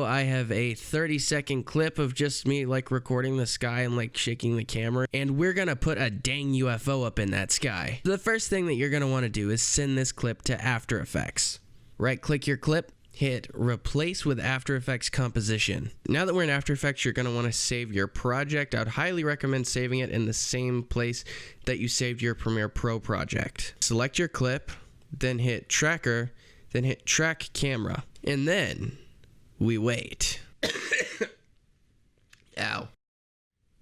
I have a 30-second clip of just me like recording the sky and like shaking the camera, and we're gonna put a dang UFO up in that sky. The first thing that you're gonna want to do is send this clip to After Effects. Right click your clip, hit replace with After Effects composition. Now that we're in After Effects, you're going to want to save your project. I'd highly recommend saving it in the same place that you saved your Premiere Pro project. Select your clip, then hit tracker, then hit track camera, and then we wait. Ow.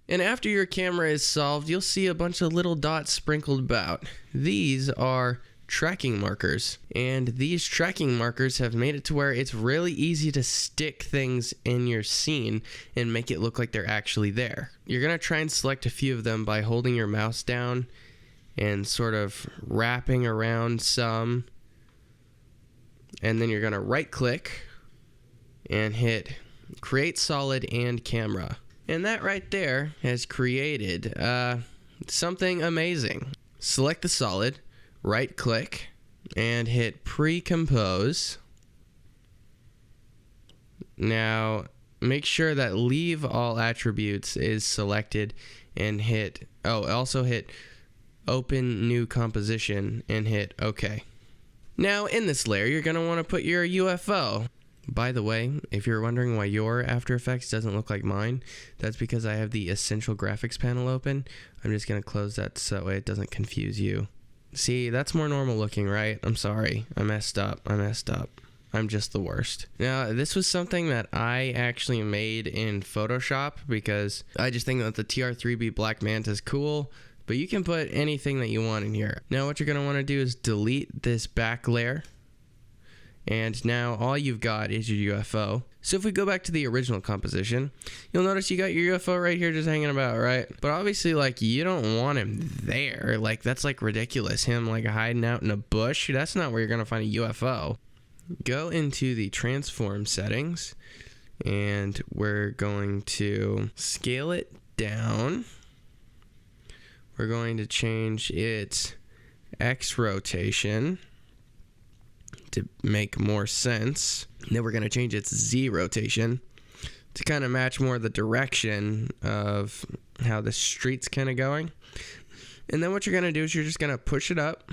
And after your camera is solved, you'll see a bunch of little dots sprinkled about. These are tracking markers, and these tracking markers have made it to where it's really easy to stick things in your scene and make it look like they're actually there. You're going to try and select a few of them by holding your mouse down and sort of wrapping around some, and then you're going to right click and hit create solid and camera, and that right there has created something amazing. Select the solid, right click and hit pre-compose. Now make sure that leave all attributes is selected and hit, also hit open new composition and hit OK. Now in this layer you're going to want to put your UFO. By the way, if you're wondering why your After Effects doesn't look like mine, that's because I have the Essential Graphics panel open. I'm just going to close that so that way it doesn't confuse you. See, that's more normal looking, right? I'm sorry. I messed up. I'm just the worst. Now, this was something that I actually made in Photoshop because I just think that the TR3B Black Manta is cool, but you can put anything that you want in here. Now, what you're going to want to do is delete this back layer. And now all you've got is your UFO. So if we go back to the original composition, you'll notice you got your UFO right here just hanging about, right? But obviously, like, you don't want him there. Like, that's like ridiculous. Him like hiding out in a bush. That's not where you're gonna find a UFO. Go into the transform settings and we're going to scale it down. We're going to change its X rotation to make more sense. And then we're going to change its Z rotation to kind of match more the direction of how the street's kind of going. And then what you're going to do is you're just going to push it up.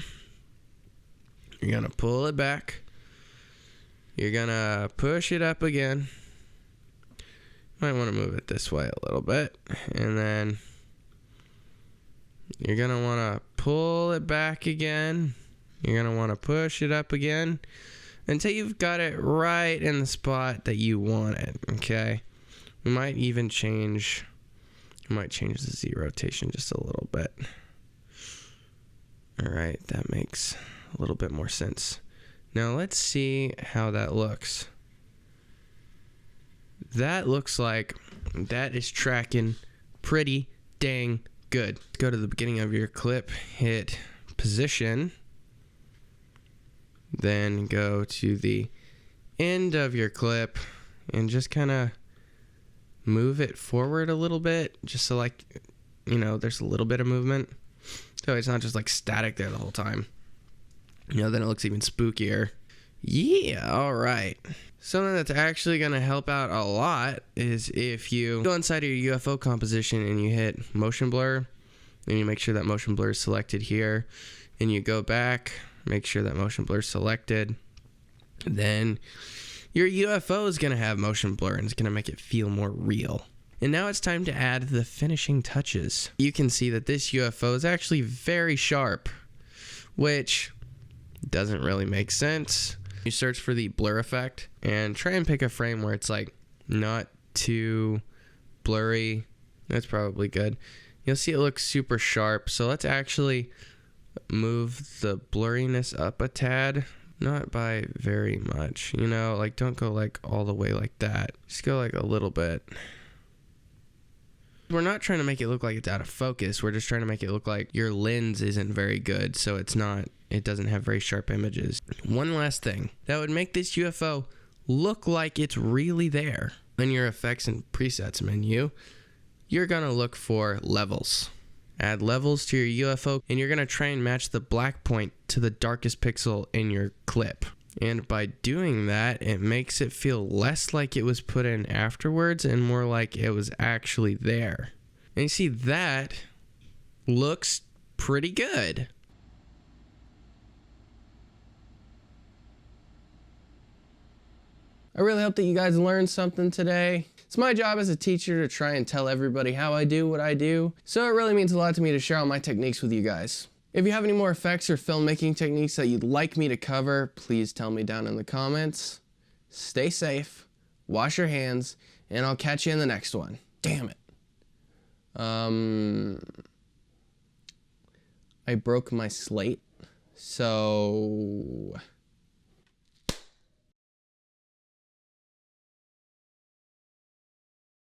You're going to pull it back. You're going to push it up again. Might want to move it this way a little bit. And then you're going to want to pull it back again. You're going to want to push it up again until you've got it right in the spot that you want it, okay? We might even change, the Z rotation just a little bit. All right, that makes a little bit more sense. Now let's see how that looks. That looks like that is tracking pretty dang good. Go to the beginning of your clip, hit position. Then go to the end of your clip and just kind of move it forward a little bit, just so like, you know, there's a little bit of movement. So it's not just like static there the whole time. You know, then it looks even spookier. Yeah, all right. Something that's actually going to help out a lot is if you go inside of your UFO composition and you hit motion blur, and you make sure that motion blur is selected here, and you go back, make sure that motion blur is selected. Then your UFO is going to have motion blur and it's going to make it feel more real. And now it's time to add the finishing touches. You can see that this UFO is actually very sharp, which doesn't really make sense. You search for the blur effect and try and pick a frame where it's like not too blurry. That's probably good. You'll see it looks super sharp. So let's actually move the blurriness up a tad, not by very much, you know, like don't go like all the way like that, just go like a little bit. We're not trying to make it look like it's out of focus, we're just trying to make it look like your lens isn't very good, so it doesn't have very sharp images. One last thing that would make this UFO look like it's really there. In your effects and presets menu, you're gonna look for levels. Add levels to your UFO, and you're going to try and match the black point to the darkest pixel in your clip. And by doing that, it makes it feel less like it was put in afterwards and more like it was actually there. And you see, that looks pretty good. I really hope that you guys learned something today. It's my job as a teacher to try and tell everybody how I do what I do, so it really means a lot to me to share all my techniques with you guys. If you have any more effects or filmmaking techniques that you'd like me to cover, please tell me down in the comments. Stay safe, wash your hands, and I'll catch you in the next one. Damn it. I broke my slate, so